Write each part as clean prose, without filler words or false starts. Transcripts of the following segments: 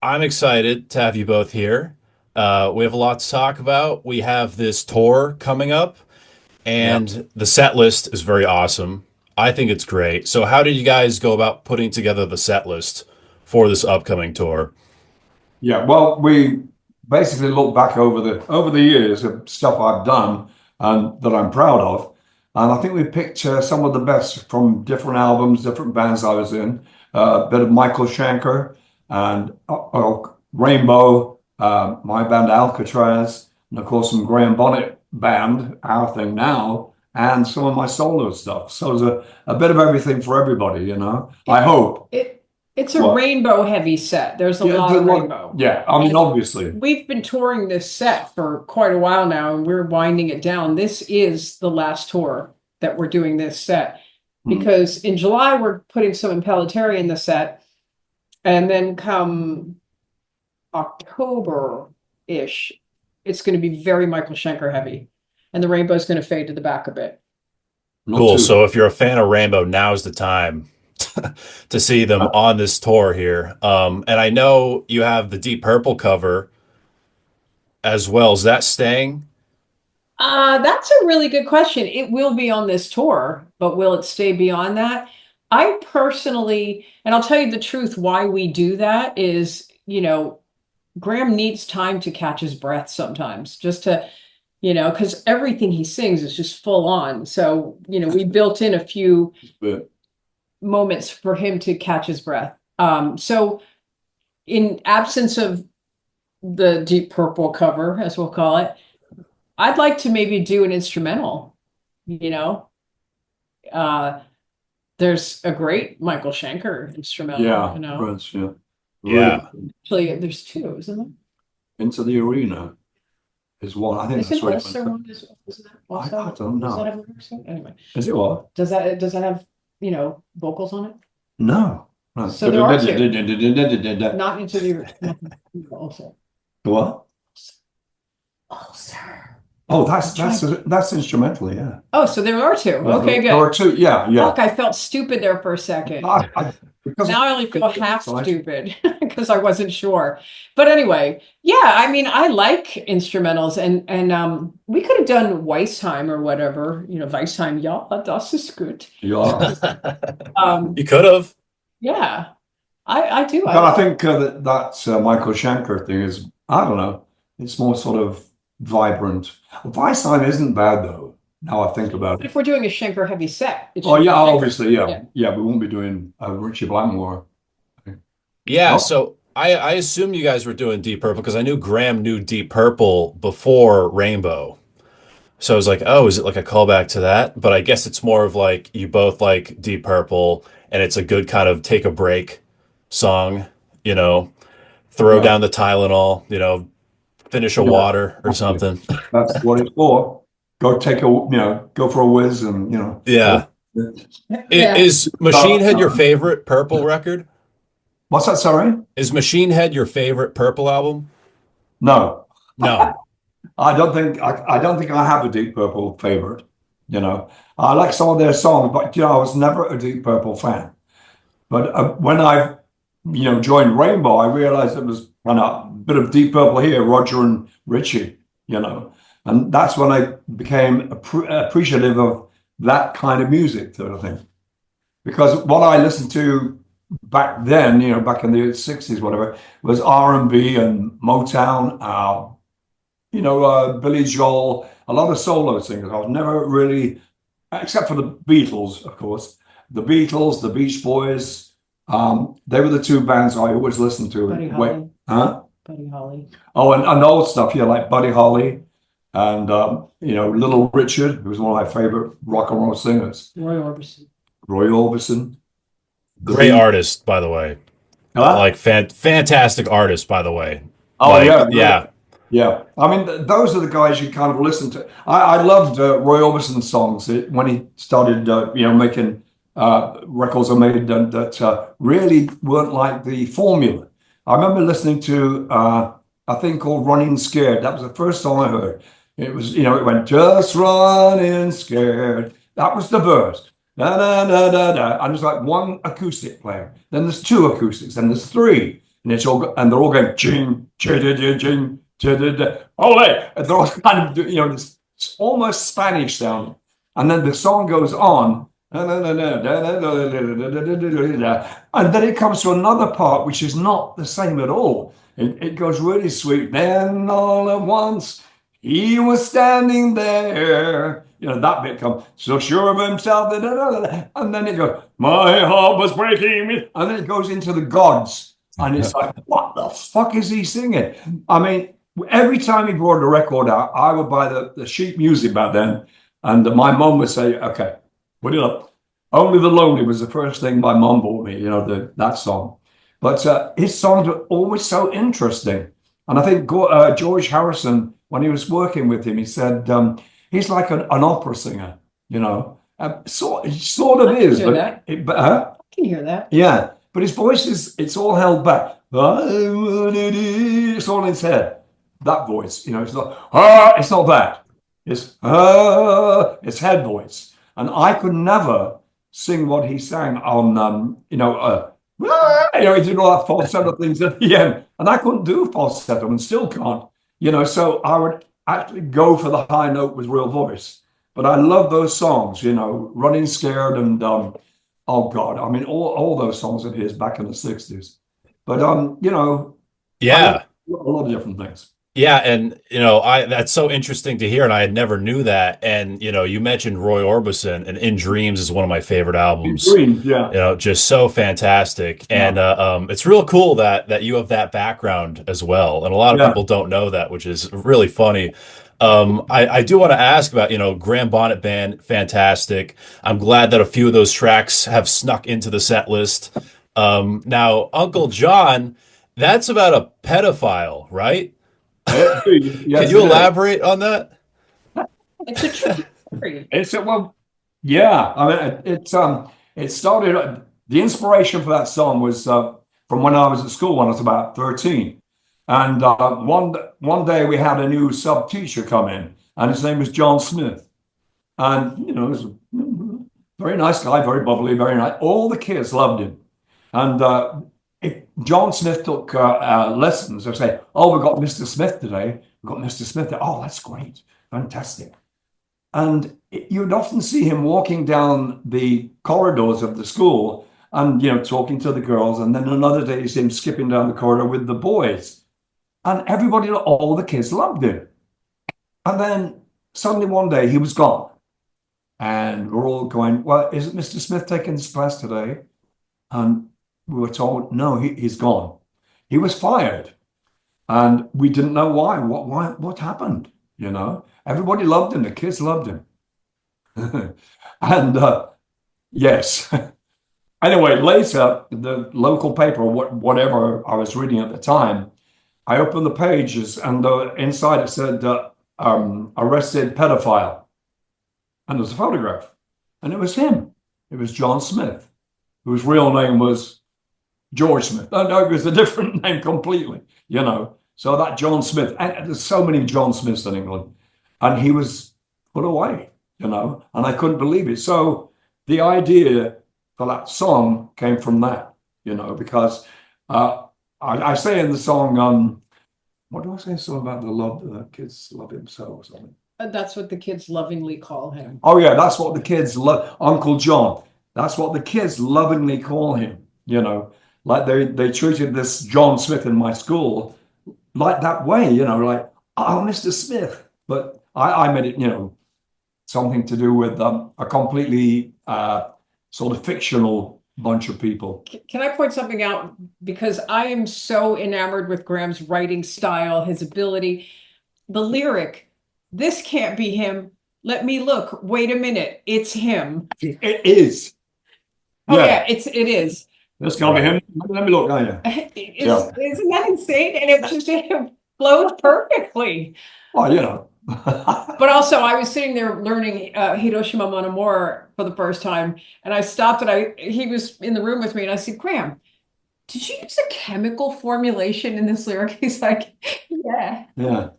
I'm excited to have you both here. We have a lot to talk about. We have this tour coming up, Yeah. and the set list is very awesome. I think it's great. So, how did you guys go about putting together the set list for this upcoming tour? Yeah. Well, we basically look back over the years of stuff I've done and that I'm proud of. And I think we picked some of the best from different albums, different bands I was in. A bit of Michael Schenker and Rainbow, my band Alcatraz, and of course some Graham Bonnet band, our thing now, and some of my solo stuff. So there's a bit of everything for everybody, I It, hope. it it's a What? rainbow heavy set. There's a Yeah, lot of rainbow. yeah. I mean, And obviously. we've been touring this set for quite a while now, and we're winding it down. This is the last tour that we're doing this set Hmm. because in July we're putting some Impellitteri in the set, and then come October-ish, it's going to be very Michael Schenker heavy, and the rainbow's going to fade to the back a bit. Not Cool. too. So, if you're a fan of Rainbow, now's the time to see them on this tour here. And I know you have the Deep Purple cover as well. Is that staying? That's a really good question. It will be on this tour, but will it stay beyond that? I personally, and I'll tell you the truth, why we do that is, Graham needs time to catch his breath sometimes, just to, because everything he sings is just full on. So, we built in a few But moments for him to catch his breath. So in absence of the Deep Purple cover, as we'll call it, I'd like to maybe do an instrumental, you know. Uh there's a great Michael Schenker instrumental, yeah, Prince, yeah. Really Yeah. Actually, there's two, isn't there? into the arena is one. I think Isn't that's really Ulster fantastic. one isn't that also? I don't Does that know. have lyrics in it? Anyway, Is it what? does that have, vocals on it? No. No. So there are two. Not into the also. What? Ulster. Oh, I'm trying. that's instrumental, yeah. Oh, so there are two. Yeah, Okay, there good. are two, yeah, yeah. Fuck, I felt stupid there for a second. Because Now I only feel half so stupid because I wasn't sure. But anyway, yeah, I mean, I like instrumentals, and we could have done Weisheim or whatever, Weisheim, ja, das ist gut. yeah. You could have. Yeah, I do. But I think that Michael Schenker thing is, I don't know, it's more sort of vibrant. Weissheim isn't bad though. Now I think about But it. if we're doing a Schenker heavy set, it Oh should be yeah, Schenker. obviously, yeah, Yeah. yeah. We won't be doing Richie Blackmore. Yeah, Oh, so I assume you guys were doing Deep Purple because I knew Graham knew Deep Purple before Rainbow. So I was like, oh, is it like a callback to that? But I guess it's more of like you both like Deep Purple and it's a good kind of take a break song, you know, throw yeah, down the Tylenol, finish a yeah. water or Exactly. something. That's what it's for. Go take a, go for a whiz and Yeah. Yeah. Is Machine Head your favorite Purple record? What's that? Sorry? Is Machine Head your favorite Purple album? No, No. I don't think I have a Deep Purple favorite. I like some of their songs, but I was never a Deep Purple fan. But when I, joined Rainbow, I realized it was kind of a bit of Deep Purple here, Roger and Richie, and that's when I became appreciative of that kind of music, sort of thing. Because what I listened to back then, back in the '60s, whatever, was R&B and Motown, Billy Joel, a lot of solo singers. I was never really, except for the Beatles, of course, the Beatles, the Beach Boys. They were the two bands I always listened to. Buddy Wait, Holly. huh? Buddy Holly. Oh, and old stuff, yeah, like Buddy Holly and Little Richard, who was one of my favorite rock and roll singers. Roy Orbison. Roy Orbison, the Great Beat. artist, by the way. Huh? Like fantastic artist, by the way. Oh Like, yeah, yeah. yeah. I mean, those are the guys you kind of listen to. I loved Roy Orbison's songs when he started, making records I made that really weren't like the formula. I remember listening to a thing called "Running Scared." That was the first song I heard. It was, it went just running scared. That was the verse. Da, da, da, da, da. And there's like one acoustic player. Then there's two acoustics. Then there's three. and they're all going ching, ching, ching, ole, and they're all kind of this almost Spanish sound, and then the song goes on, and then it comes to another part which is not the same at all. It goes really sweet. Then all at once he was standing there. That bit comes, so sure of himself, and then it goes, my heart was breaking me, and then it goes into the gods, and it's like, what the fuck is he singing? I mean, every time he brought a record out, I would buy the sheet music back then, and my mom would say, okay, put it up. Only the Lonely was the first thing my mom bought me, that song. But his songs were always so interesting. And I think George Harrison, when he was working with him, he said he's like an opera singer, he sort of is. I can hear that. Yeah, but his voice it's all held back. It's all in his head. That voice, it's not that. It's head voice. And I could never sing what he sang on, he did all that falsetto things at the end, and I couldn't do falsetto and still can't, so I would actually go for the high note with real voice. But I love those songs, Running Scared and oh God, I mean all those songs of his back in the 60s. But Yeah. a lot of different things. Yeah, and that's so interesting to hear, and I had never knew that. And you mentioned Roy Orbison, and In Dreams is one of my favorite albums. Dreams, yeah. Just so fantastic. And it's real cool that you have that background as well. And a lot of people don't know that, which is really funny. I do want to ask about, Graham Bonnet Band, fantastic. I'm glad that a few of those tracks have snuck into the set list. Now, Uncle John, that's about a pedophile, right? Yes, Can you elaborate on that? It's a true story. Yeah. I mean, it started. The inspiration for that song was from when I was at school when I was about 13, and one day we had a new sub teacher come in, and his name was John Smith, and he was a very nice guy, very bubbly, very nice. All the kids loved him, and if John Smith took lessons, they'd say, oh, we've got Mr. Smith today. We've got Mr. Smith. Oh, that's great. Fantastic. And you'd often see him walking down the corridors of the school and, talking to the girls. And then another day you see him skipping down the corridor with the boys. And all the kids loved him. And then suddenly one day he was gone. And we're all going, well, isn't Mr. Smith taking this class today? And we were told, no, he's gone. He was fired. And we didn't know why. What happened? Everybody loved him. The kids loved him. And yes. Anyway, later, the local paper, whatever I was reading at the time, I opened the pages and inside it said, arrested pedophile. And there was a photograph. And it was him. It was John Smith, whose real name was George Smith. No, it was a different name completely, So that John Smith, and there's so many John Smiths in England, and he was put away, and I couldn't believe it. So the idea for that song came from that, because I say in the song, what do I say? Something about the kids love him so or something. That's what the kids lovingly call him. Oh yeah, that's what the kids love, Uncle John. That's what the kids lovingly call him, Like they treated this John Smith in my school like that way, like, oh, Mr. Smith. But I made it, something to do with a completely sort of fictional bunch of people. Can I point something out? Because I am so enamored with Graham's writing style, his ability. The lyric, this can't be him. Let me look. Wait a minute. It's him. It is. Oh, yeah, it is. This can't be him. Let me look. Isn't that insane? And it flows perfectly. Oh, But also, I was sitting there learning Hiroshima Mon Amour for the first time, and I stopped and he was in the room with me, and I said, Graham, did you use a chemical formulation in this lyric? He's like, yeah. Yeah.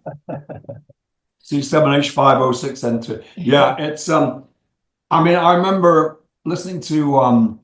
C7H5O6N2. Yeah, it's I remember listening to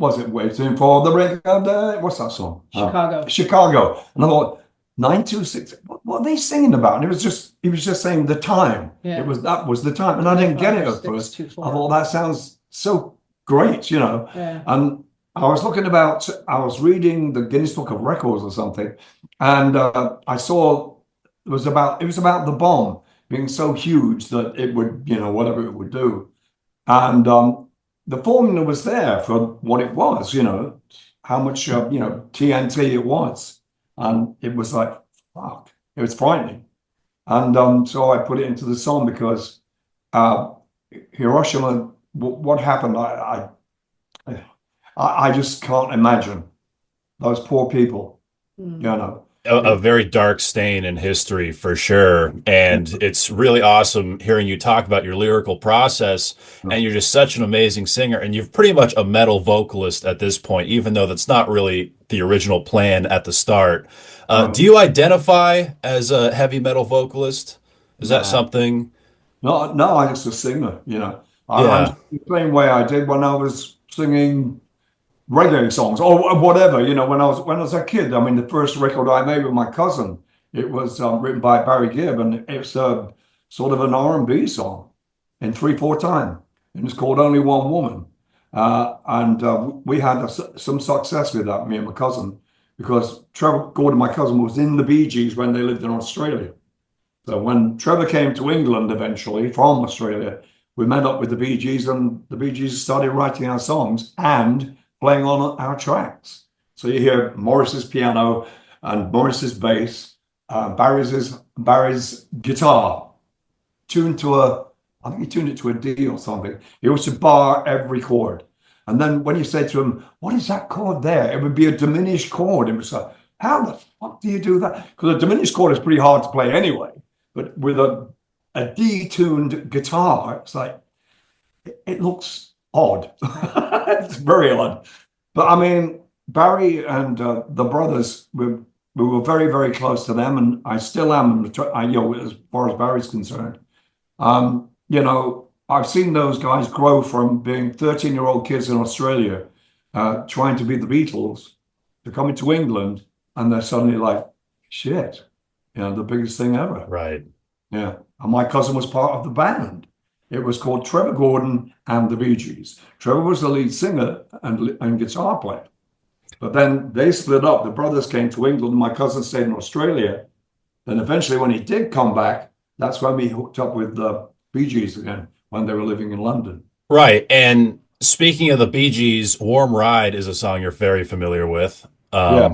was it Waiting for the Break of Day? What's that song? Chicago. Chicago. And I thought, 926, what are they singing about? And he was just saying the time. Yeah. That was the time. And I didn't get it at first. I thought, that sounds so great, you know. Yeah. And I was reading the Guinness Book of Records or something, and I saw it was about the bomb being so huge that it would, you know, whatever it would do. And the formula was there for what it was, you know, how much, you know, TNT it was. And it was like, fuck, it was frightening. And so I put it into the song because Hiroshima, what happened, I just can't imagine those poor people, you know. A very dark stain in history for sure. And it's really awesome hearing you talk about your lyrical process. And you're just such an amazing singer. And you're pretty much a metal vocalist at this point, even though that's not really the original plan at the start. Do you identify as a heavy metal vocalist? Is that something? No, I'm just a singer, you know. I'm Yeah. the same way I did when I was singing reggae songs or whatever, you know, when I was a kid. I mean, the first record I made with my cousin, it was written by Barry Gibb, and it's sort of an R&B song in 3/4 time, and it's called Only One Woman. And we had some success with that, me and my cousin, because Trevor Gordon, my cousin, was in the Bee Gees when they lived in Australia. So when Trevor came to England eventually from Australia, we met up with the Bee Gees, and the Bee Gees started writing our songs and playing on our tracks. So you hear Morris's piano and Morris's bass, Barry's guitar tuned to I think he tuned it to a D or something. He used to bar every chord. And then when you say to him, what is that chord there? It would be a diminished chord. It was like, how the fuck do you do that? Because a diminished chord is pretty hard to play anyway. But with a detuned guitar, it's like, it looks odd. It's very odd. But I mean, Barry and the brothers, we were very, very close to them, and I still am, you know, as far as Barry's concerned. You know, I've seen those guys grow from being 13-year-old kids in Australia, trying to be the Beatles, to coming to England, and they're suddenly like, shit, you know, the biggest thing ever. Right. Yeah. And my cousin was part of the band. It was called Trevor Gordon and the Bee Gees. Trevor was the lead singer and guitar player. But then they split up. The brothers came to England. My cousin stayed in Australia. Then eventually, when he did come back, that's when we hooked up with the Bee Gees again, when they were living in London. Right. And speaking of the Bee Gees, Warm Ride is a song you're very familiar with. Yeah.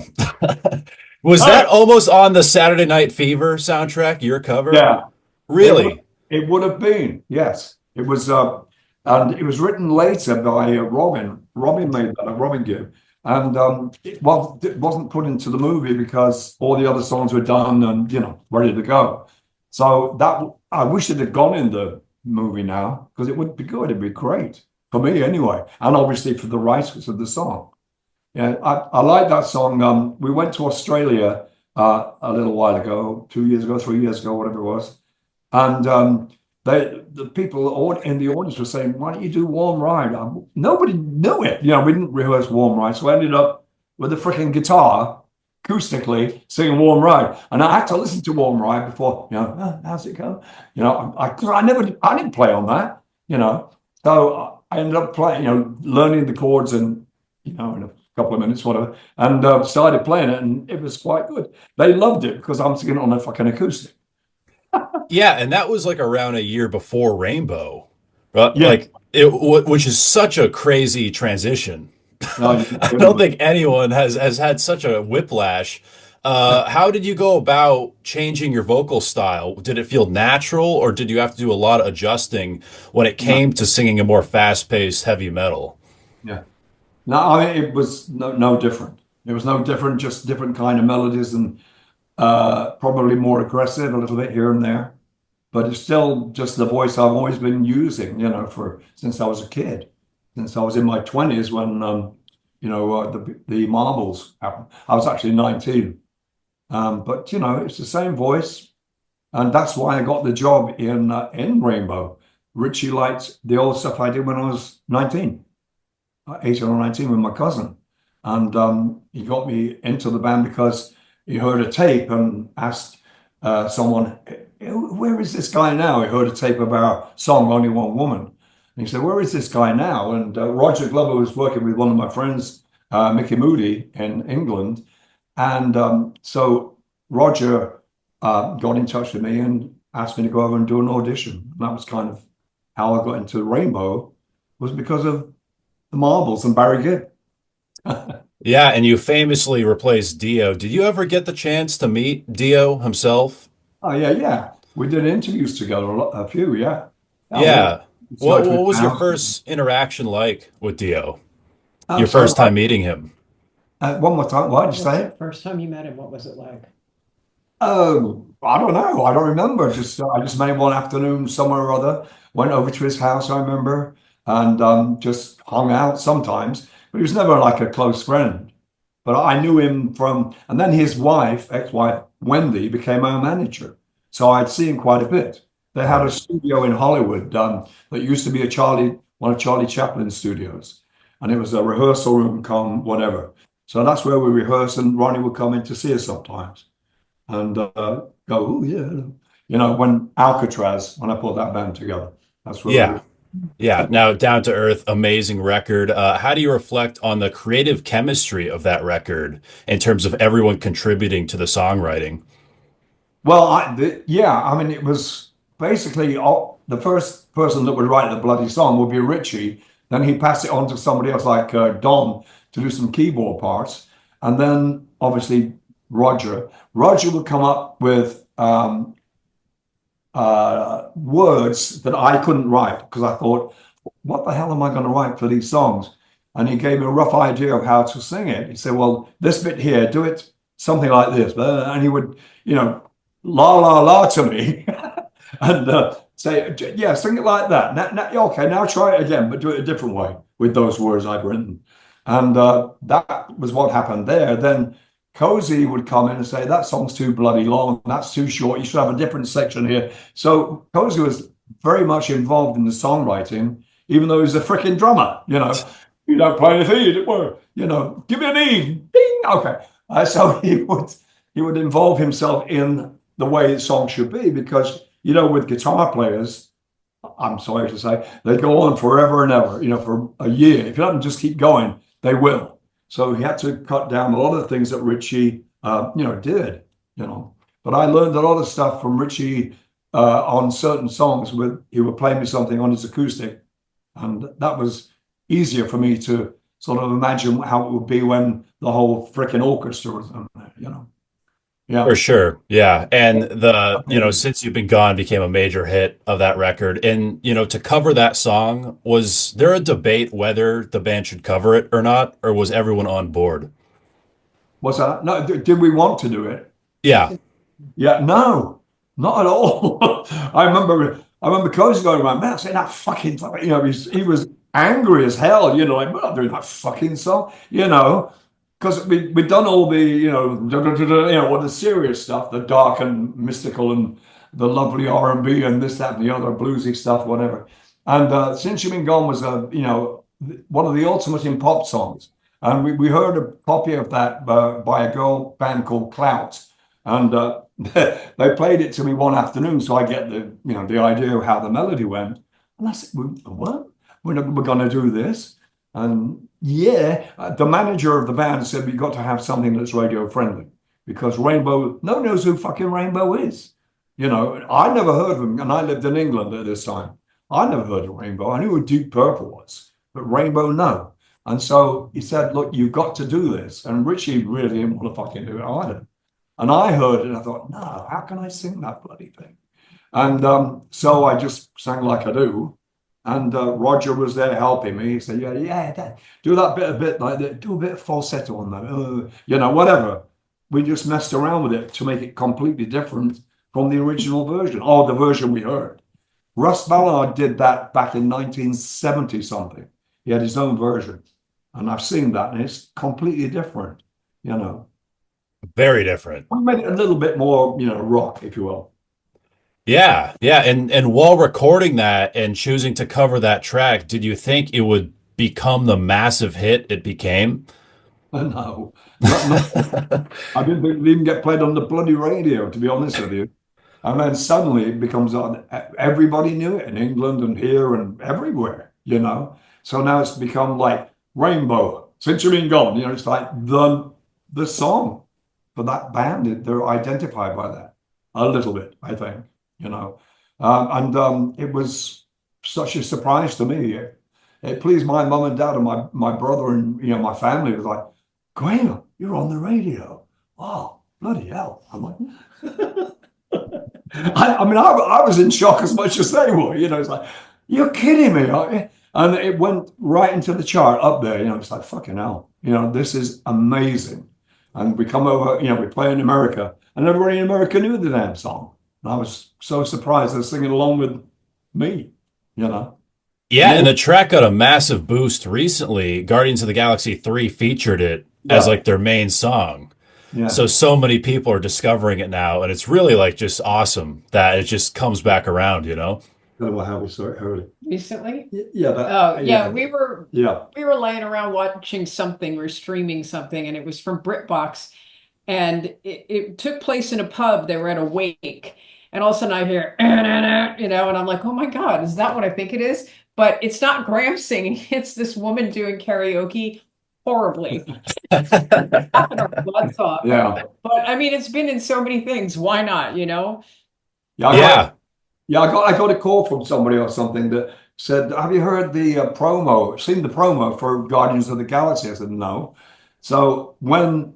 Was that almost on the Saturday Night Fever soundtrack, your cover? Yeah. Really? It would have been, yes. It was, and it was written later by Robin. Robin made that, Robin Gibb. And it wasn't put into the movie because all the other songs were done and, you know, ready to go. So that, I wish it had gone in the movie now, because it would be good. It'd be great for me anyway. And obviously for the writers of the song. Yeah, I like that song. We went to Australia a little while ago, 2 years ago, 3 years ago, whatever it was. And the people in the audience were saying, why don't you do Warm Ride? Nobody knew it. You know, we didn't rehearse Warm Ride. So I ended up with a freaking guitar, acoustically, singing Warm Ride. And I had to listen to Warm Ride before, you know, how's it go? You know, I didn't play on that, you know. So I ended up playing, you know, learning the chords and, you know, in a couple of minutes, whatever, and started playing it. And it was quite good. They loved it because I'm singing on a fucking acoustic. Yeah, and that was like around a year before Rainbow, right? Yeah. Like which is such a crazy transition. No, I don't think anyone has had such a whiplash. How did you go about changing your vocal style? Did it feel natural, or did you have to do a lot of adjusting when it came to singing a more fast-paced heavy metal? Yeah. No, I mean, it was no different. It was no different, just different kind of melodies and probably more aggressive a little bit here and there. But it's still just the voice I've always been using, you know, since I was a kid, since I was in my 20s when, you know, the Marbles happened. I was actually 19. But, you know, it's the same voice. And that's why I got the job in Rainbow. Richie liked the old stuff I did when I was 19. 18 or 19 with my cousin. And he got me into the band because he heard a tape and asked someone, where is this guy now? He heard a tape of our song, Only One Woman. And he said, where is this guy now? And Roger Glover was working with one of my friends, Mickey Moody, in England. And so Roger got in touch with me and asked me to go over and do an audition. And that was kind of how I got into Rainbow, was because of the Marbles and Barry Gibb. Yeah, and you famously replaced Dio. Did you ever get the chance to meet Dio himself? Oh yeah, yeah. We did interviews together, a few, yeah. Oh yeah. Yeah. So it was What was your now. first interaction like with Dio? I'm Your sorry. first time meeting him? One more time. What did you What's say? the first time you met him? What was it like? I don't know. I don't remember. Just I just met him one afternoon somewhere or other. Went over to his house, I remember, and just hung out sometimes. But he was never like a close friend. But I knew him from, and then his wife, ex-wife Wendy, became our manager. So I'd see him quite a bit. They had a studio in Hollywood that used to be one of Charlie Chaplin's studios, and it was a rehearsal room, come whatever. So that's where we rehearsed, and Ronnie would come in to see us sometimes and go, oh yeah, when Alcatraz, when I put that band together, that's where we. Yeah. Yeah. Now, Down to Earth, amazing record. How do you reflect on the creative chemistry of that record in terms of everyone contributing to the songwriting? Well, yeah, I mean, it was basically the first person that would write the bloody song would be Richie. Then he'd pass it on to somebody else like Don to do some keyboard parts. And then obviously Roger. Roger would come up with words that I couldn't write because I thought, what the hell am I going to write for these songs? And he gave me a rough idea of how to sing it. He said, well, this bit here, do it something like this. And he would, la, la, la to me and say, yeah, sing it like that. Okay, now try it again, but do it a different way with those words I'd written. And that was what happened there. Then Cozy would come in and say, that song's too bloody long. That's too short. You should have a different section here. So Cozy was very much involved in the songwriting, even though he's a freaking drummer, You don't play anything, give me an E, ding, okay. So he would involve himself in the way the song should be because, with guitar players, I'm sorry to say, they go on forever and ever, for a year. If you let them just keep going, they will. So he had to cut down a lot of the things that Richie, did, But I learned a lot of stuff from Richie on certain songs. He would play me something on his acoustic, and that was easier for me to sort of imagine how it would be when the whole freaking orchestra was on there. For Yeah. sure. Yeah. And Since You've Been Gone became a major hit of that record. And, to cover that song, was there a debate whether the band should cover it or not, or was everyone on board? What's that? No, did we want to do it? Yeah. Yeah, no, not at all. I remember Cozy going around, man, saying that fucking, he was angry as hell, like, we're not doing that fucking song, because we'd done all the, all the serious stuff, the dark and mystical and the lovely R&B and this, that, and the other bluesy stuff, whatever. And Since You've Been Gone was one of the ultimate in pop songs. And we heard a copy of that by a girl band called Clout. And they played it to me one afternoon, so I get the idea of how the melody went. And I said, "What? We're going to do this?" And yeah, the manager of the band said we've got to have something that's radio friendly because Rainbow, no one knows who fucking Rainbow is. I never heard of him, and I lived in England at this time. I never heard of Rainbow. I knew who Deep Purple was, but Rainbow, no. And so he said, "Look, you've got to do this." And Richie really didn't want to fucking do it either. And I heard it and I thought, no, how can I sing that bloody thing? And so I just sang like I do. And Roger was there helping me. He said, yeah, do that bit a bit like that. Do a bit of falsetto on that, whatever. We just messed around with it to make it completely different from the original version or the version we heard. Russ Ballard did that back in 1970 something. He had his own version. And I've seen that and it's completely different. Very different. I made it a little bit more, rock, if you will. Yeah. Yeah. And while recording that and choosing to cover that track, did you think it would become the massive hit it became? No, not, I didn't think it even get played on the bloody radio, to be honest with you. And then suddenly it becomes on, everybody knew it in England and here and everywhere, you know. So now it's become like Rainbow, Since You've Been Gone, you know, it's like the song for that band. They're identified by that a little bit, I think, you know. It was such a surprise to me. It pleased my mum and dad and my brother and, you know, my family. It was like, Graham, you're on the radio. Oh, bloody hell. I'm like, I mean, I was in shock as much as they were. You know, it's like, you're kidding me, aren't you? And it went right into the chart up there. You know, it's like, fucking hell. You know, this is amazing. And we come over, you know, we play in America, and everybody in America knew the damn song. And I was so surprised they're singing along with me, you know. Yeah, and the track got a massive boost recently. Guardians of the Galaxy 3 featured it as Yeah, like their main song. yeah. So many people are discovering it now, and it's really like just awesome that it just comes back around, you know? I don't know how we saw it early. Recently? Yeah, Oh, yeah, yeah, yeah. we were laying around watching something or streaming something, and it was from BritBox, and it took place in a pub. They were at a wake, and all of a sudden I hear, you know, and I'm like, oh my God, is that what I think it is? But it's not Graham singing, it's this woman doing karaoke horribly. Laughing our butts off. Yeah. But I mean, it's been in so many things. Why not, you know? Yeah, Yeah. I got a call from somebody or something that said, "Have you heard the promo? Seen the promo for Guardians of the Galaxy?" I said, "No." So when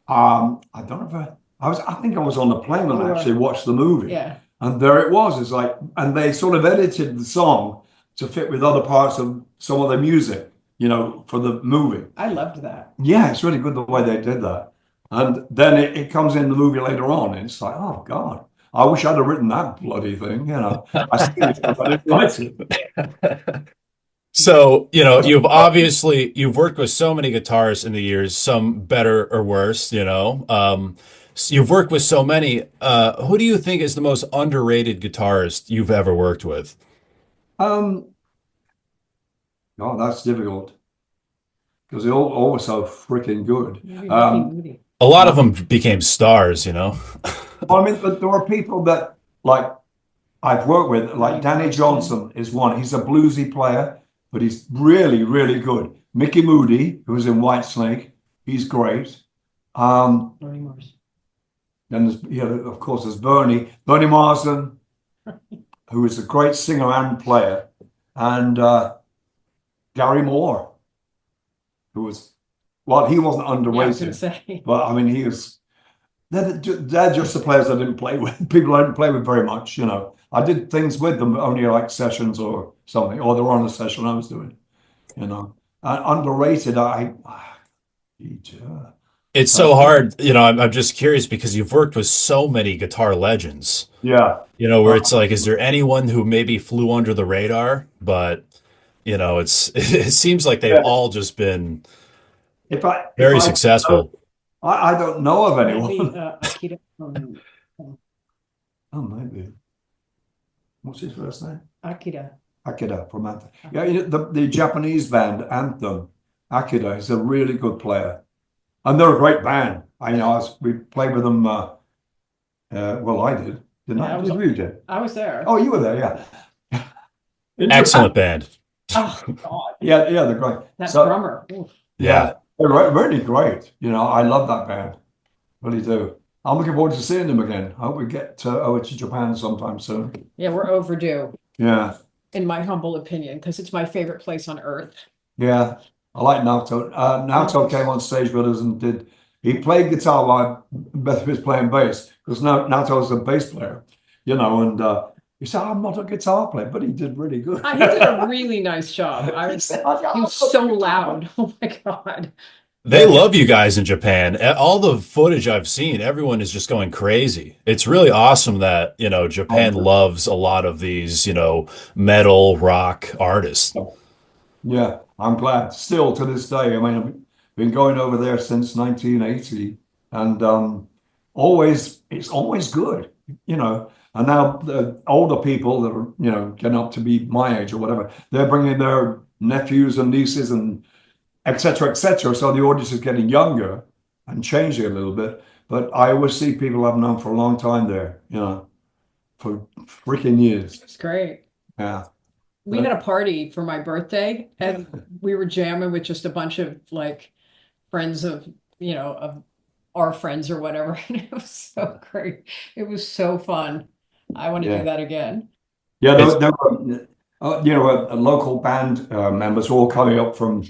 I don't know if I think I was on the plane and You I were. actually watched the movie, Yeah. and there it was. It's like, and they sort of edited the song to fit with other parts of some of the music, you know, for the movie. I loved that. Yeah, it's really good the way they did that. And then it comes in the movie later on, and it's like, oh God, I wish I'd have written that bloody thing, you know. I sing it, but I didn't write it. So, you know, you've worked with so many guitarists in the years, some better or worse, you know. You've worked with so many. Who do you think is the most underrated guitarist you've ever worked with? Um, oh, that's difficult because they're all so freaking good. Maybe Mickey Moody. A lot of them became stars, you know. I mean, but there are people that like I've worked with, like Danny Johnson is one. He's a bluesy player, but he's really, really good. Mickey Moody, who was in Whitesnake, he's great. Bernie Mars. Then there's, you know, of course, there's Bernie Marsden, who is a great singer and player, and Gary Moore, who was, well, he wasn't Yeah, I was going to underrated, say. but I mean, he was. They're just the players I didn't play with. People I didn't play with very much, you know. I did things with them, but only like sessions or something, or they were on a session I was doing, you know. Underrated, yeah. It's so hard, you know. I'm just curious because you've worked with so many guitar legends, Yeah. you know, where it's like, is there anyone who maybe flew under the radar? But, you know, it seems like they've Yeah. all just been If I very successful. I don't know of Maybe anyone. Akira from Oh, maybe. What's his first name? Akira. Akira from Anthem. Yeah, you know, the Japanese band Anthem, Akira is a really good player, and they're a great band. I know we played with them. Well, I did, didn't Yeah, I? Did you did? I was there. Oh, you were there, yeah. Excellent band. Oh God, Yeah, they're great. that So, drummer. Oof. Yeah. they're really great. You know, I love that band, really do. I'm looking forward to seeing them again. I hope we get over to Japan sometime soon. Yeah, we're overdue, Yeah, in my humble opinion, because it's my favorite place on earth. yeah. I like Naoto. Naoto came on stage with us and he played guitar while Beth was playing bass, because Naoto's a bass player, you know, and he said, I'm not a guitar player, but he did really good. He did a really nice job. He was so loud. Oh my God. They love you guys in Japan. All the footage I've seen, everyone is just going crazy. It's really awesome that, you know, Japan loves a lot of these, you know, metal rock artists. Yeah, I'm glad. Still to this day, I mean, I've been going over there since 1980, and it's always good, you know. And now the older people that are, you know, getting up to be my age or whatever, they're bringing their nephews and nieces and et cetera, et cetera. So the audience is getting younger and changing a little bit. But I always see people I've known for a long time there, for freaking years. It's great. Yeah. We had a party for my birthday, and we were jamming with just a bunch of like friends of, of our friends or whatever. And it was so great. It was so fun. I want to do that again. Yeah, there were, a local band members were all coming up from,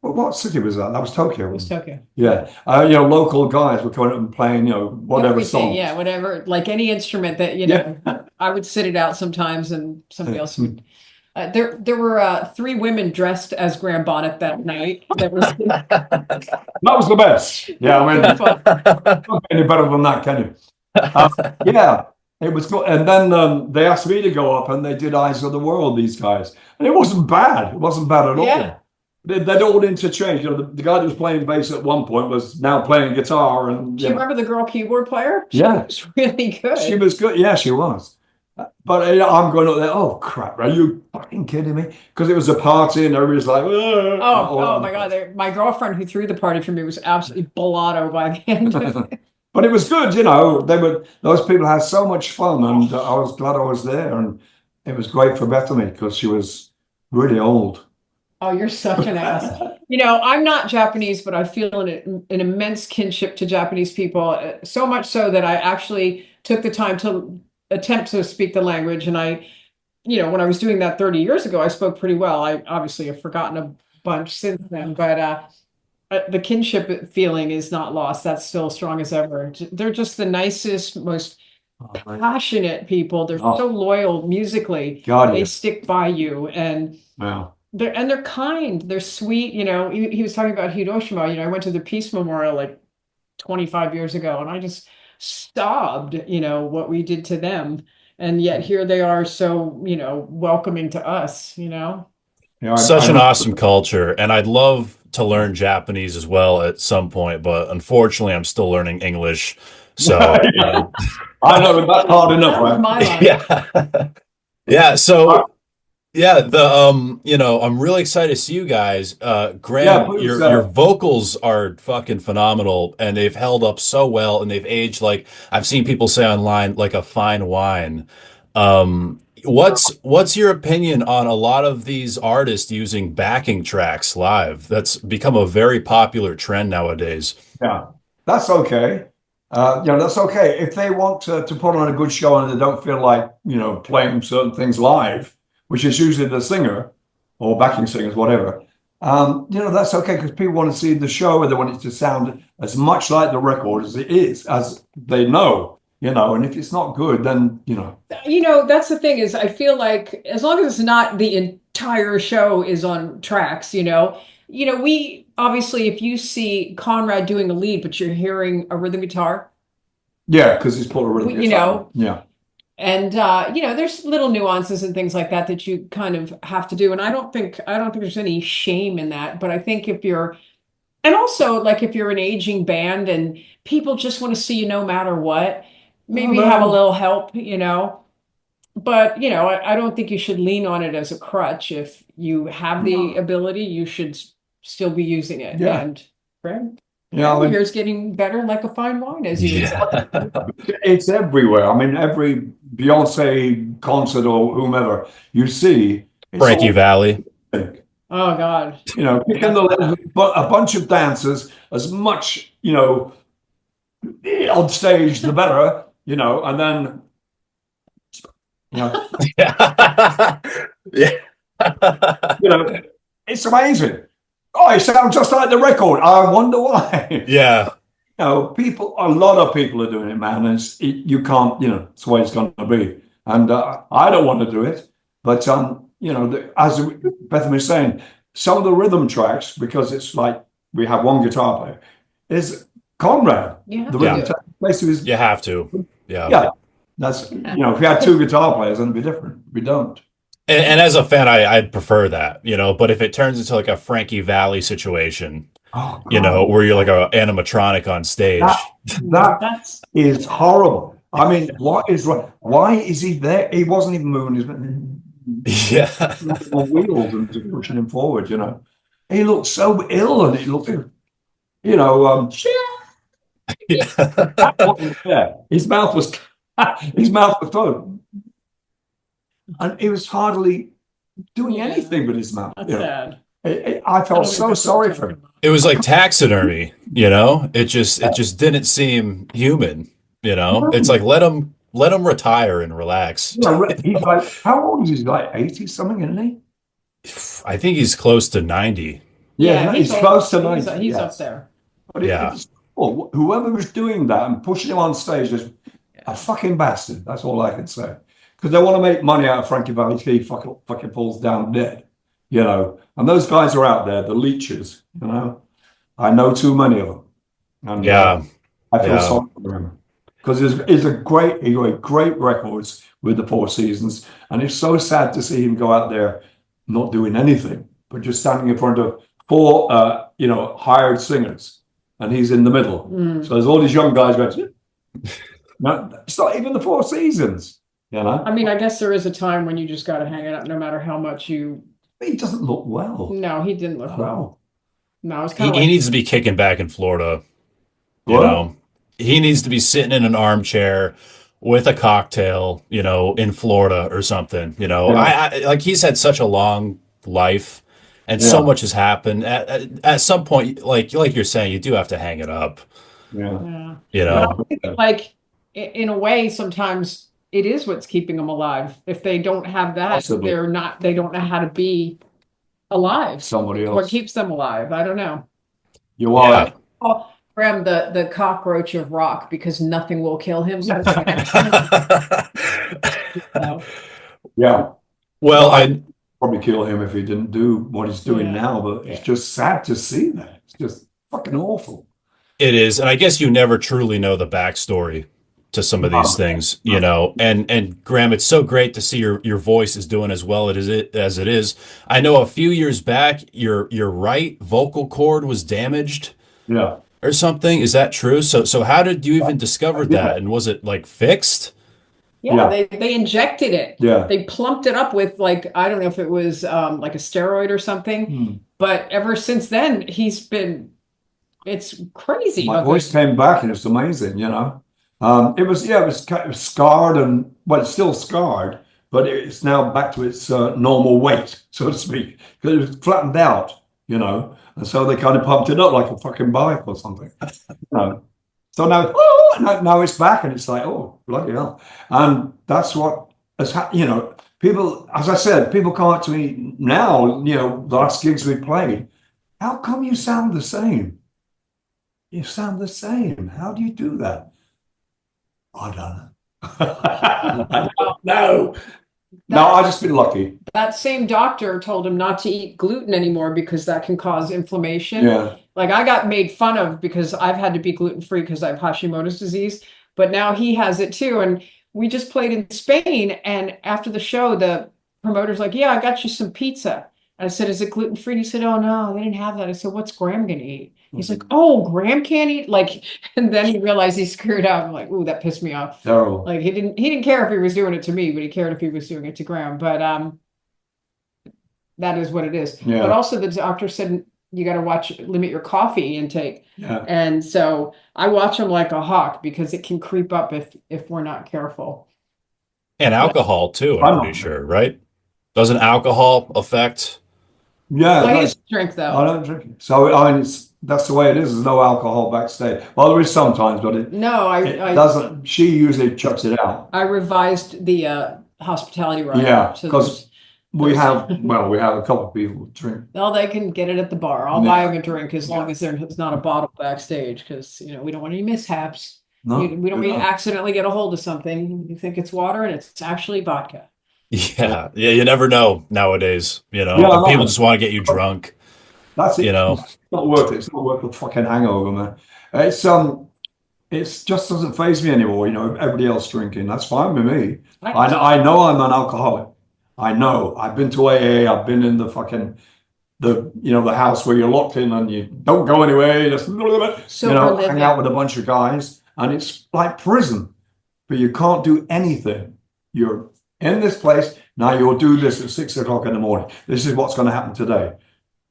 what city was that? That was Tokyo. It was Tokyo. Yeah. Local guys were coming up and playing, whatever Everything, song. yeah, whatever, like any instrument that, I would sit it out sometimes and somebody else would. There were 3 women dressed as Graham Bonnet that night. That was the best. Yeah, I mean, can't any better than that, can you? Yeah, it was good. And then they asked me to go up, and they did Eyes of the World, these guys. And it wasn't bad. It wasn't bad at all. They'd all interchanged. The guy that was playing bass at one point was now playing guitar. And do you remember the girl keyboard player? She was really good. She was good. Yeah, she was. But I'm going up there. Oh crap! Are you fucking kidding me? Because it was a party and everybody's like, oh my god! My girlfriend who threw the party for me was absolutely blotto by the end of it. But it was good, those people had so much fun, and I was glad I was there, and it was great for Beth-Ami because she was really old. Oh, you're such an ass. I'm not Japanese, but I feel an immense kinship to Japanese people, so much so that I actually took the time to attempt to speak the language. And I, when I was doing that 30 years ago, I spoke pretty well. I obviously have forgotten a bunch since then, but the kinship feeling is not lost. That's still strong as ever. They're just the nicest, most passionate people. They're so loyal musically. They stick by you, and they're kind. They're sweet. He was talking about Hiroshima. I went to the Peace Memorial like 25 years ago, and I just sobbed, what we did to them. And yet here they are so, welcoming to us, Such an awesome culture. And I'd love to learn Japanese as well at some point, but unfortunately I'm still learning English. So I know that's hard enough, right? Yeah. Yeah. So I'm really excited to see you guys. Graham, your vocals are fucking phenomenal, and they've held up so well, and they've aged like I've seen people say online, like a fine wine. What's your opinion on a lot of these artists using backing tracks live? That's become a very popular trend nowadays. Yeah, that's okay. That's okay if they want to put on a good show and they don't feel like playing certain things live, which is usually the singer or backing singers, whatever. That's okay because people want to see the show and they want it to sound as much like the record as it is, as they know, and if it's not good, then, that's the thing is I feel like as long as it's not the entire show is on tracks, we obviously, if you see Conrad doing a lead, but you're hearing a rhythm guitar. Yeah, because he's put a rhythm guitar. Yeah. And there's little nuances and things like that that you kind of have to do. And I don't think there's any shame in that. But I think if you're an aging band and people just want to see you no matter what, maybe have a little help, But I don't think you should lean on it as a crutch. If you have the ability, you should still be using it. Yeah. And Graham? Here's getting better like a fine wine, as you would say. It's everywhere. I mean, every Beyonce concert or whomever you see. Frankie Valli. Oh, God. A bunch of dancers, as much, on stage, the better, and then, it's amazing. Oh, it sounds just like the record. I wonder why. Yeah. A lot of people are doing it, man. And you can't, it's the way it's going to be. And I don't want to do it. But, as Beth was saying, some of the rhythm tracks, because it's like we have one guitar player, is Conrad. Yeah. The rhythm track. You have to. Yeah. Yeah. That's, if we had 2 guitar players, then it'd be different. We don't. And as a fan, I'd prefer that, but if it turns into like a Frankie Valli situation, where you're like an animatronic on stage. That is horrible. I mean, what is wrong? Why is he there? He wasn't even moving his. Yeah. on wheels and just pushing him forward, you know. He looked so ill and he looked, you know, that Yeah. wasn't there. His mouth was his mouth was closed. And he was hardly doing Yeah. anything with his mouth. That's You know, sad. I I felt don't think so that's what we're sorry for talking him. about. It was like taxidermy, it just didn't seem human, you know. It's like let him retire and relax. You know, You he's know? like, how old is he? He's like 80 something, isn't he? I think he's close to 90. Yeah, Yeah, he's he's old. close to 90, He's up yes. there. But Yeah. it's well, whoever was doing that and pushing him on stage is a fucking bastard. That's all I can say. Because they want to make money out of Frankie Valli. He fucking falls down dead, you know. And those guys are out there, the leeches, you know. I know too many of them. And Yeah. I feel Yeah. sorry for him. Because he got great records with the Four Seasons. And it's so sad to see him go out there not doing anything, but just standing in front of four, you know, hired singers. And he's in the middle. Mm. So there's all these young guys going, no, it's not even the Four Seasons, you know. I mean, I guess there is a time when you just got to hang it up, no matter how much you. He doesn't look well. No, he didn't look well. No, it's kind He, of he like, needs to be kicking back in Florida, you What? know. He needs to be sitting in an armchair with a cocktail, in Florida or something, Yeah, I like he's had such a long life and so yeah, much has happened. At some point, like you're saying, you do have to hang it up, yeah. yeah. you But I know. think, like, in a way, sometimes it is what's keeping them alive. If they don't have that, Possibly they don't know how to be alive. somebody What else. keeps them alive? I don't know. You Yeah. are. Oh, Graham, the cockroach of rock, because nothing will kill him. So it's like, no. Yeah. Well, I I probably kill him if he didn't do what he's doing Yeah. now, but it's Yeah. just sad to see that. It's just fucking awful. It is, and I guess you never truly know the backstory to some of these No, things, no. And Graham, it's so great to see your voice is doing as well as it is. I know a few years back your right vocal cord was damaged Yeah. or something. Is that true? So how did you even discover Yeah. that? And was it like fixed? Yeah, Yeah. they injected it. Yeah. They plumped it up with, like, I don't know if it was like a steroid or something, Hmm. but ever since then it's crazy My how voice good. came back and it's amazing, you know. It was scarred and well, it's still scarred, but it's now back to its normal weight, so to speak, because it was flattened out, you know, and so they kind of pumped it up like a fucking bike or something, you know. So now, now it's back and it's like, oh, bloody hell. And that's what you know, people, as I said, people come up to me now, you know, the last gigs we played, how come you sound the same? You sound the same. How do you do that? I don't know. I don't know. No, I just been lucky. That same doctor told him not to eat gluten anymore because that can cause inflammation. Yeah. Like, I got made fun of because I've had to be gluten-free because I have Hashimoto's disease, but now he has it too. And we just played in Spain, and after the show, the promoter's like, "Yeah, I got you some pizza." And I said, "Is it gluten-free?" He said, "Oh no, they didn't have that." I said, "What's Graham gonna eat?" He's like, "Oh, Graham can't eat." Like, and then he realized he screwed up. I'm like, "Ooh, that pissed me off." Terrible. Like, he didn't care if he was doing it to me, but he cared if he was doing it to Graham. But that is what it is. But Yeah. also, the doctor said you got to limit your coffee intake. Yeah. And so I watch them like a hawk because it can creep up if we're not careful. And But alcohol too, I'm I'm pretty not. sure, right? Doesn't alcohol affect? Yeah. well, he That's, doesn't drink I though. don't drink it. So I mean, that's the way it is. There's no alcohol backstage. Well, there is sometimes, but No, it doesn't. She usually chucks it out. I revised the hospitality rider. Yeah, So because we there's- have we have a couple of people who drink. well, they can get it at the bar. I'll Yeah. buy them a drink as long as there's not a bottle backstage, because we don't want any mishaps. No, We don't we need to don't. accidentally get a hold of something. You think it's water and it's actually vodka. Yeah, yeah, you never know nowadays, Yeah, and I people know. just want to get you drunk, That's you it. know. It's not worth it. It's not worth the fucking hangover, man. It's just doesn't faze me anymore. You know, everybody else drinking, that's fine with me. I know I'm an alcoholic. I know. I've been to AA. I've been in the fucking the house where you're locked in and you don't go anywhere. You just Sober hang out with a bunch of guys, and it's like prison, but you can't do anything. You're in this place. Now you'll do this at 6 o'clock in the morning. This is what's going to happen today,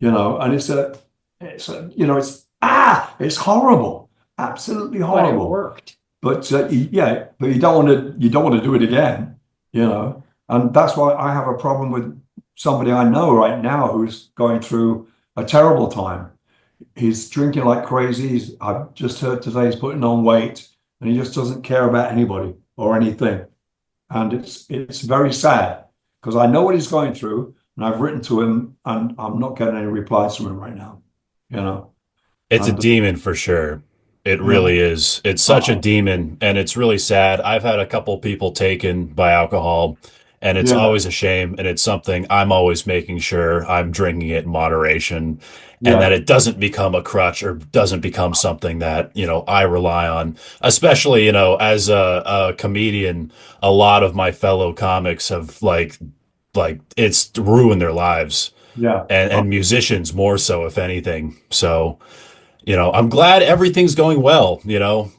and it's horrible, absolutely But it horrible. worked. But but you don't want to do it again, and that's why I have a problem with somebody I know right now who's going through a terrible time. He's drinking like crazy. I've just heard today he's putting on weight, and he just doesn't care about anybody or anything. And it's very sad because I know what he's going through, and I've written to him, and I'm not getting any replies from him right now. You know, It's a and demon for sure. It yeah, really is. It's such a uh, demon, and it's really sad. I've had a couple people taken by alcohol, and it's yeah, always a shame. And it's something I'm always making sure I'm drinking it in moderation and that yeah, it doesn't become a crutch or doesn't become something that, I rely on. Especially, as a comedian, a lot of my fellow comics have like it's ruined their lives yeah. and musicians more so, if anything. So. I'm glad everything's going well, no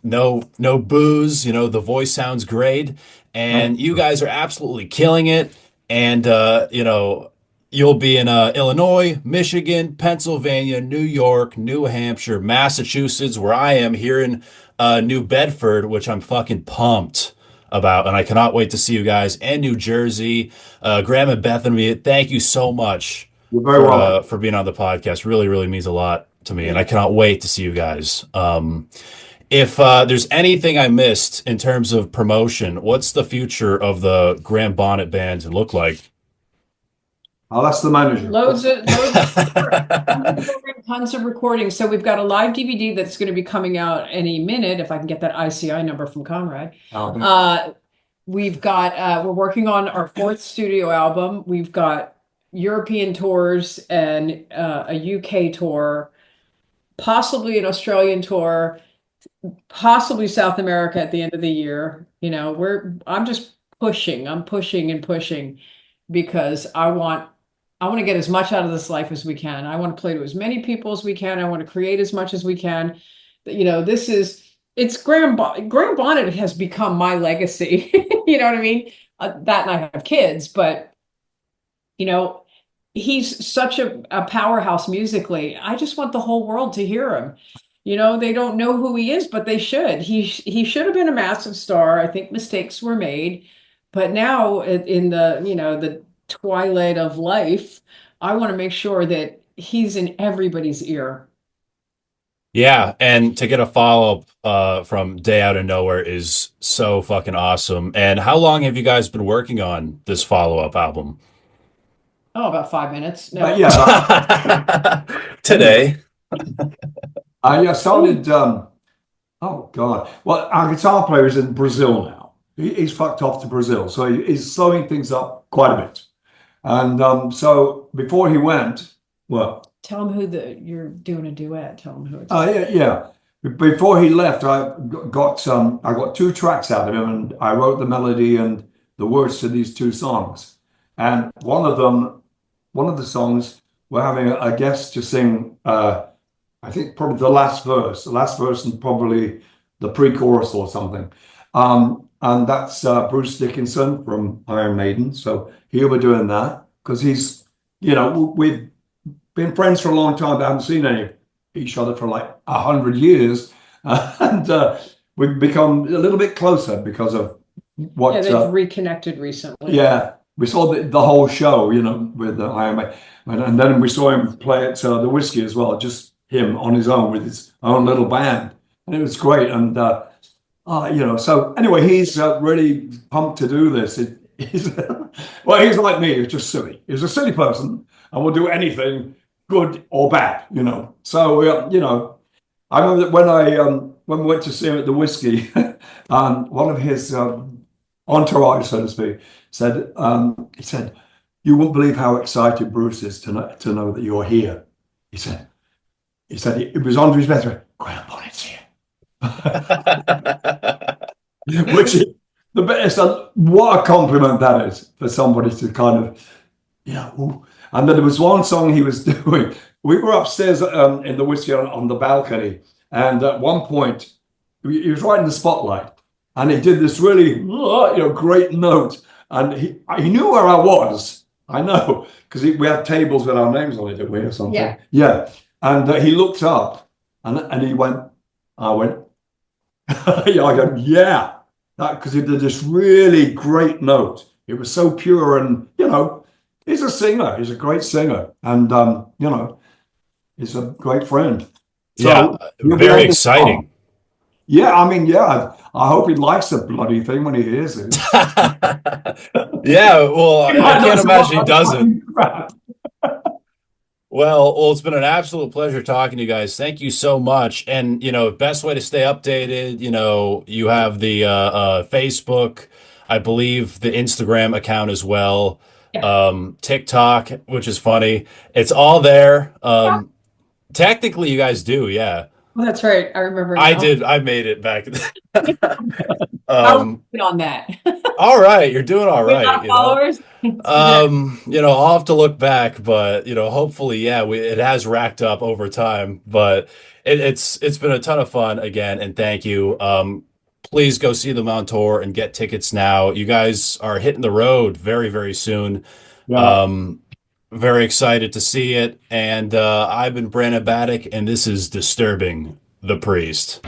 booze, the voice sounds great and you Excellent. guys are absolutely killing it. And, you'll be in Illinois, Michigan, Pennsylvania, New York, New Hampshire, Massachusetts, where I am here in New Bedford, which I'm fucking pumped about. And I cannot wait to see you guys and New Jersey. Graham and Beth-Ami, thank you so much You're very welcome. for being on the podcast. Really, really means a lot to me, and I Yeah. cannot wait to see you guys. If there's anything I missed in terms of promotion, what's the future of the Graham Bonnet band look like? I'll ask the manager. Loads of tons of recordings. So we've got a live DVD that's going to be coming out any minute if I can get that ICI number from Conrad. Okay. We've got we're working on our fourth studio album. We've got European tours and a UK tour, possibly an Australian tour, possibly South America at the end of the year. I'm just pushing. I'm pushing and pushing because I want to get as much out of this life as we can. I want to play to as many people as we can. I want to create as much as we can. It's Graham Bonnet has become my legacy. You know what I mean? That and I have kids, but you know, he's such a powerhouse musically. I just want the whole world to hear him. They don't know who he is, but they should. He should have been a massive star. I think mistakes were made, but now in the twilight of life, I want to make sure that he's in everybody's ear. Yeah, and to get a follow-up from Day Out of Nowhere is so fucking awesome. And how long have you guys been working on this follow-up album? Oh, about 5 minutes. But No. yeah, anyway, Today. I Oh, started. Oh God! Well, our guitar player is in Brazil now. He's fucked off to Brazil, so he's slowing things up quite a bit. And so before he went, well, tell him you're doing a duet. Tell him who it's with. yeah, yeah. Before he left, I got two tracks out of him, and I wrote the melody and the words to these two songs. And one of the songs, we're having a guest to sing. I think probably the last verse, and probably the pre-chorus or something. And that's Bruce Dickinson from Iron Maiden. So he'll be doing that because we've been friends for a long time, but haven't seen any each other for like 100 years, and we've become a little bit closer because of Yeah, what. they've reconnected recently. Yeah, we saw the whole show, with the Iron Man, and then we saw him play at the Whiskey as well, just him on his own with his own little band, and it was great. And so anyway, he's really pumped to do this. He's well, he's like me. He's just silly. He's a silly person, and will do anything, good or bad. So I remember that when we went to see him at the Whiskey, one of his entourage, so to speak, he said, "You won't believe how excited Bruce is to know that you're here." He said, it was under his breath, "Graham Bonnet's here," which is the best. And what a compliment that is for somebody to kind of, ooh. And then there was one song he was doing. We were upstairs in the Whiskey on the balcony, and at one point he was right in the spotlight, and he did this really great note, And he knew where I was. I know, because we had tables with our names on it, didn't we, or something? Yeah. Yeah. And he looked up and he went, I went, yeah, I go, yeah. That because he did this really great note. It was so pure, and he's a singer. He's a great singer, and he's a great friend. Yeah, So you'll be very on this song. exciting. Yeah, I mean, yeah. I hope he likes the bloody thing when he hears it. Yeah, well, He I might not can't say, imagine he "What a doesn't. fucking crap." Well, it's been an absolute pleasure talking to you guys. Thank you so much. And, best way to stay updated, you have the Facebook, I believe the Instagram account as well, Yeah. TikTok, which is funny. It's all there. Technically, you guys do, yeah. Well, that's right. I remember I now. did. I made it back. I'll um, work on that. all right, you're doing all We have a lot right, of followers. I'll have to look back, but hopefully, yeah, it has racked up over time, but it's been a ton of fun again, and thank you. Please go see them on tour and get tickets now. You guys are hitting the road very, very soon. Yeah. Um, very excited to see it, and I've been Brandon Battick, and this is Disturbing the Priest.